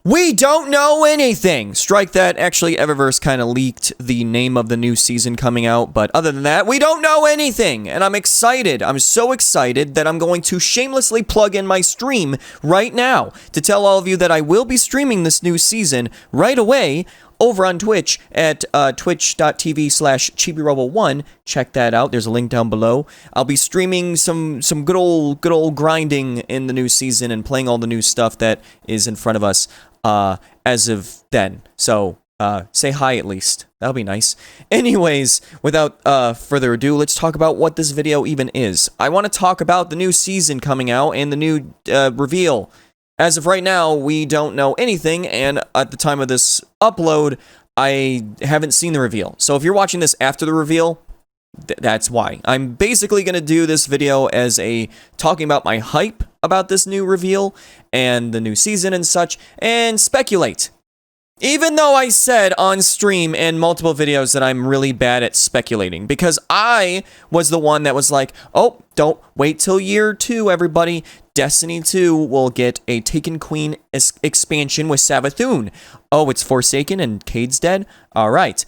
We don't know anything. Strike that. Actually, Eververse kind of leaked the name of the new season coming out, but other than that, we don't know anything. And I'm excited. I'm so excited that I'm going to shamelessly plug in my stream right now to tell all of you that I will be streaming this new season right away over on Twitch at twitch.tv/ChibiRobo1. Check that out. There's a link down below. I'll be streaming some good old grinding in the new season and playing all the new stuff that is in front of us as of then. So say hi at least. That'll be nice. Anyways, without further ado, let's talk about what this video even is. I want to talk about the new season coming out and the new reveal. As of right now, we don't know anything, and at the time of this upload, I haven't seen the reveal. So if you're watching this after the reveal, that's why. I'm basically going to do this video as talking about my hype about this new reveal and the new season and such, and speculate. Even though I said on stream and multiple videos that I'm really bad at speculating, because I was the one that was like, oh, don't wait till year 2, everybody. Destiny 2 will get a Taken Queen expansion with Savathun. Oh, it's Forsaken and Cade's dead? All right.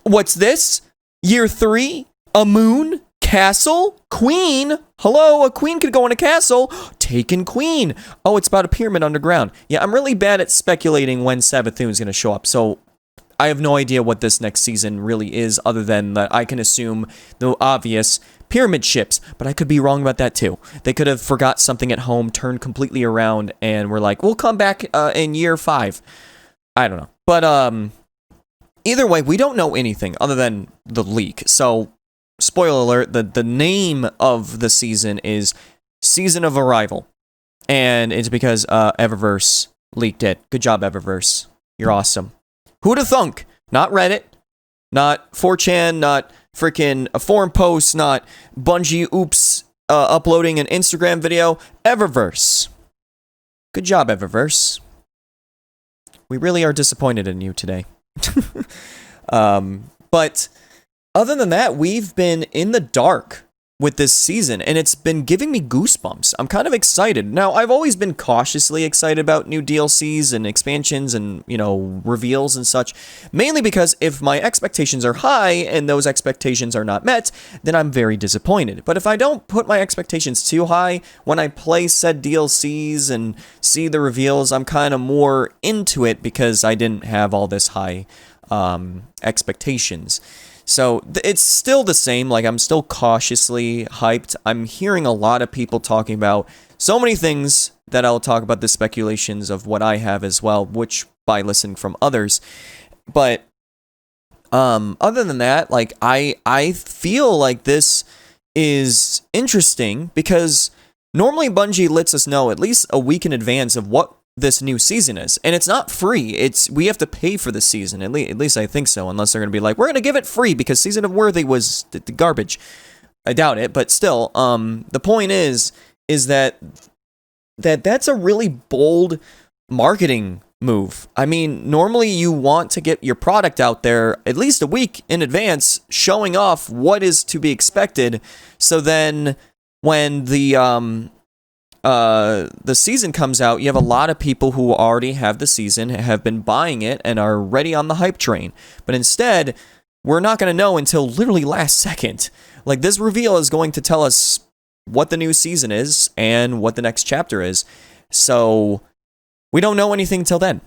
What's this? Year 3? A moon? Castle? Queen? Hello, a queen could go in a castle. Taken Queen. Oh, it's about a pyramid underground. Yeah, I'm really bad at speculating when Savathun is going to show up, so I have no idea what this next season really is, other than that I can assume the obvious pyramid ships, but I could be wrong about that too. They could have forgot something at home, turned completely around, and were like, we'll come back in year 5. I don't know. But either way, we don't know anything other than the leak. So, spoiler alert, the name of the season is Season of Arrival. And it's because Eververse leaked it. Good job, Eververse. You're awesome. Who'd have thunk? Not Reddit, not 4chan, not freaking a forum post, not Bungie oops uploading an Instagram video. Eververse. Good job, Eververse. We really are disappointed in you today. But other than that, we've been in the dark with this season, and it's been giving me goosebumps. I'm kind of excited. Now, I've always been cautiously excited about new DLCs and expansions and, you know, reveals and such, mainly because if my expectations are high and those expectations are not met, then I'm very disappointed. But if I don't put my expectations too high, when I play said DLCs and see the reveals, I'm kind of more into it because I didn't have all this high expectations. So it's still the same, like I'm still cautiously hyped. I'm hearing a lot of people talking about so many things that I'll talk about the speculations of what I have as well, which by listening from others. But other than that, like I feel like this is interesting because normally Bungie lets us know at least a week in advance of what this new season is, and it's not free. We have to pay for the season, at least I think so, unless they're gonna be like, we're gonna give it free because Season of Worthy was the garbage. I doubt it, but still, the point is that's a really bold marketing move. I mean, normally you want to get your product out there at least a week in advance, showing off what is to be expected, so then when the season comes out, you have a lot of people who already have the season, have been buying it, and are ready on the hype train. But instead, we're not going to know until literally last second. Like, this reveal is going to tell us what the new season is and what the next chapter is. So, we don't know anything till then.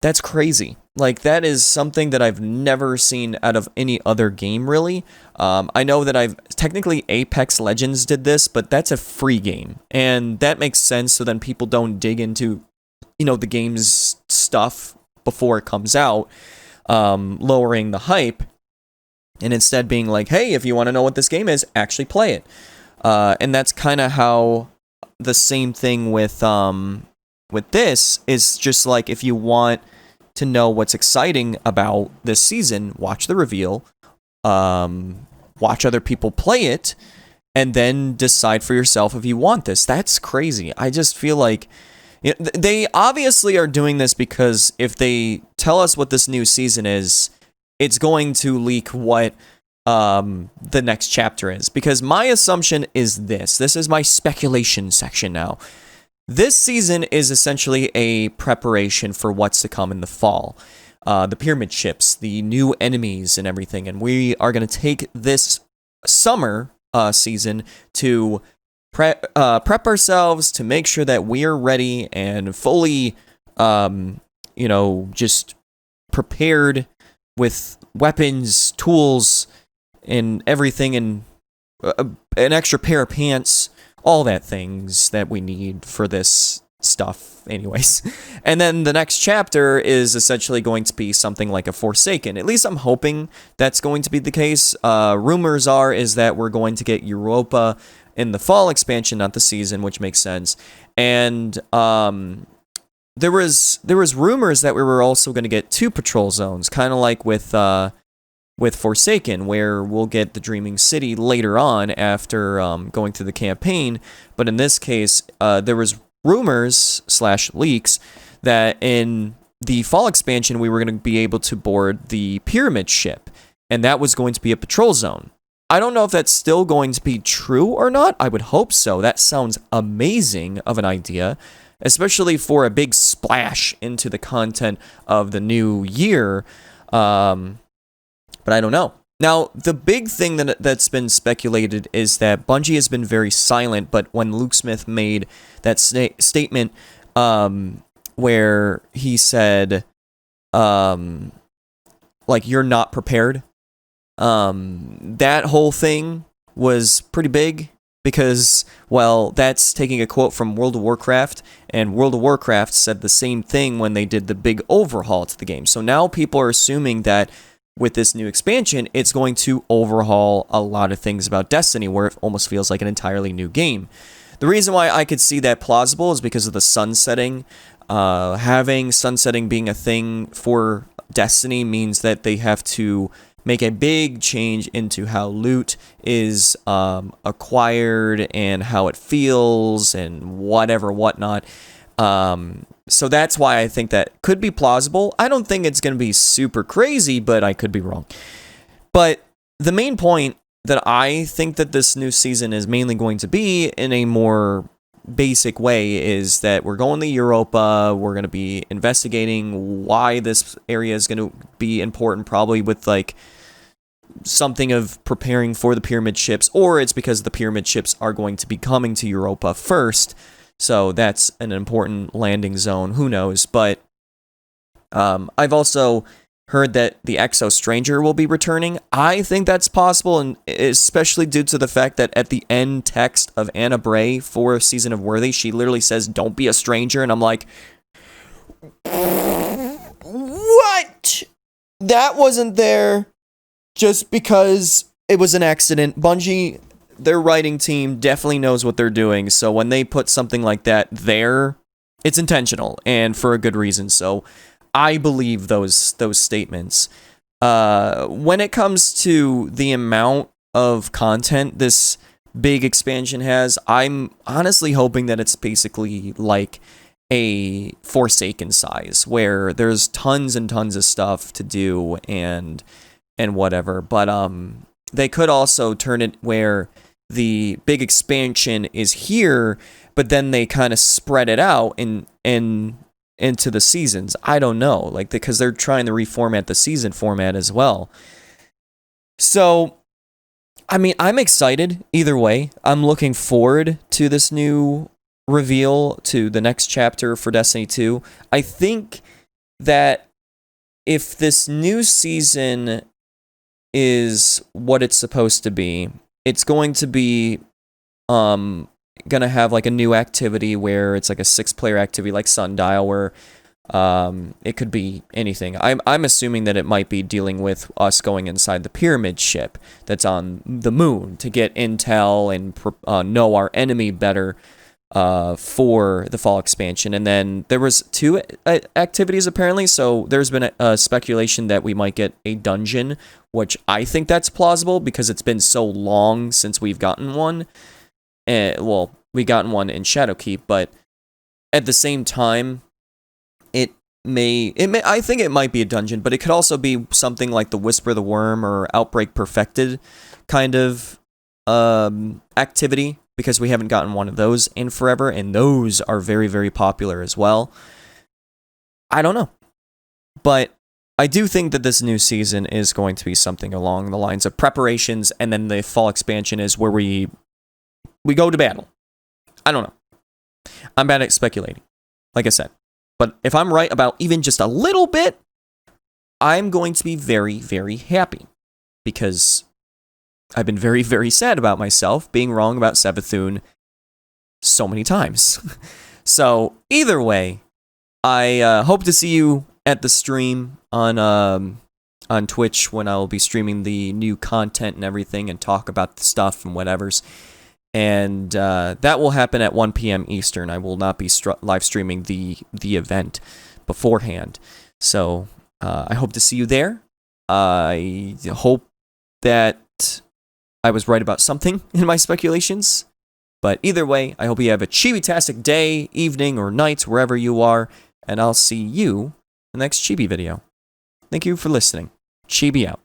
That's crazy. Like, that is something that I've never seen out of any other game, really. I know that technically Apex Legends did this, but that's a free game. And that makes sense, so then people don't dig into, you know, the game's stuff before it comes out, lowering the hype, and instead being like, hey, if you want to know what this game is, actually play it. And that's kind of how the same thing with this is just like, if you want to know what's exciting about this season, watch the reveal, watch other people play it, and then decide for yourself if you want this. That's crazy. I just feel like, you know, they obviously are doing this because if they tell us what this new season is, it's going to leak what the next chapter is. Because my assumption is this is my speculation section now. This season is essentially a preparation for what's to come in the fall. The pyramid ships, the new enemies, and everything. And we are going to take this summer season to prep ourselves to make sure that we are ready and fully, just prepared with weapons, tools, and everything, and an extra pair of pants, all that things that we need for this stuff anyways. And then the next chapter is essentially going to be something like a Forsaken. At least I'm hoping that's going to be the case. Rumors is that we're going to get Europa in the fall expansion, not the season, which makes sense. And there was rumors that we were also going to get 2 patrol zones, kind of like with Forsaken, where we'll get the Dreaming City later on after going through the campaign. But in this case, there was rumors / leaks that in the fall expansion we were going to be able to board the pyramid ship, and that was going to be a patrol zone. I don't know if that's still going to be true or not. I would hope so. That sounds amazing of an idea, especially for a big splash into the content of the new year. But I don't know. Now, the big thing that's been speculated is that Bungie has been very silent, but when Luke Smith made that statement where he said, you're not prepared, that whole thing was pretty big because, well, that's taking a quote from World of Warcraft, and World of Warcraft said the same thing when they did the big overhaul to the game. So now people are assuming that with this new expansion, it's going to overhaul a lot of things about Destiny, where it almost feels like an entirely new game. The reason why I could see that plausible is because of the sunsetting. Having sunsetting being a thing for Destiny means that they have to make a big change into how loot is acquired and how it feels and whatnot. So that's why I think that could be plausible. I don't think it's going to be super crazy, but I could be wrong. But the main point that I think that this new season is mainly going to be in a more basic way is that we're going to Europa. We're going to be investigating why this area is going to be important, probably with like something of preparing for the pyramid ships, or it's because the pyramid ships are going to be coming to Europa first. So that's an important landing zone. Who knows? But I've also heard that the Exo Stranger will be returning. I think that's possible, and especially due to the fact that at the end text of Anna Bray for Season of Worthy, she literally says, "Don't be a stranger," and I'm like, what? That wasn't there just because it was an accident. Bungie, their writing team definitely knows what they're doing, so when they put something like that there, it's intentional, and for a good reason, so I believe those statements. When it comes to the amount of content this big expansion has, I'm honestly hoping that it's basically like a Forsaken size, where there's tons and tons of stuff to do and whatever, but they could also turn it where the big expansion is here, but then they kind of spread it out into the seasons. I don't know, like, because they're trying to reformat the season format as well. So, I mean, I'm excited either way. I'm looking forward to this new reveal, to the next chapter for Destiny 2. I think that if this new season is what it's supposed to be, it's going to be gonna have like a new activity where it's like a 6-player activity like Sundial, where it could be anything. I'm assuming that it might be dealing with us going inside the pyramid ship that's on the moon to get intel and know our enemy better for the fall expansion. And then there was 2 activities apparently, so there's been a speculation that we might get a dungeon, which I think that's plausible because it's been so long since we've gotten one. Well, we gotten one in Shadowkeep, but at the same time, it may I think it might be a dungeon, but it could also be something like the Whisper of the Worm or Outbreak Perfected kind of activity, because we haven't gotten one of those in forever, and those are very, very popular as well. I don't know. But I do think that this new season is going to be something along the lines of preparations, and then the fall expansion is where we go to battle. I don't know. I'm bad at speculating, like I said. But if I'm right about even just a little bit, I'm going to be very, very happy. Because I've been very, very sad about myself being wrong about Savathûn so many times. So, either way, I hope to see you at the stream on Twitch when I'll be streaming the new content and everything and talk about the stuff and whatevers. And that will happen at 1 p.m. Eastern. I will not be live streaming the event beforehand. So I hope to see you there. I hope that I was right about something in my speculations. But either way, I hope you have a Chibi-tastic day, evening, or night, wherever you are. And I'll see you in the next Chibi video. Thank you for listening. Chibi out.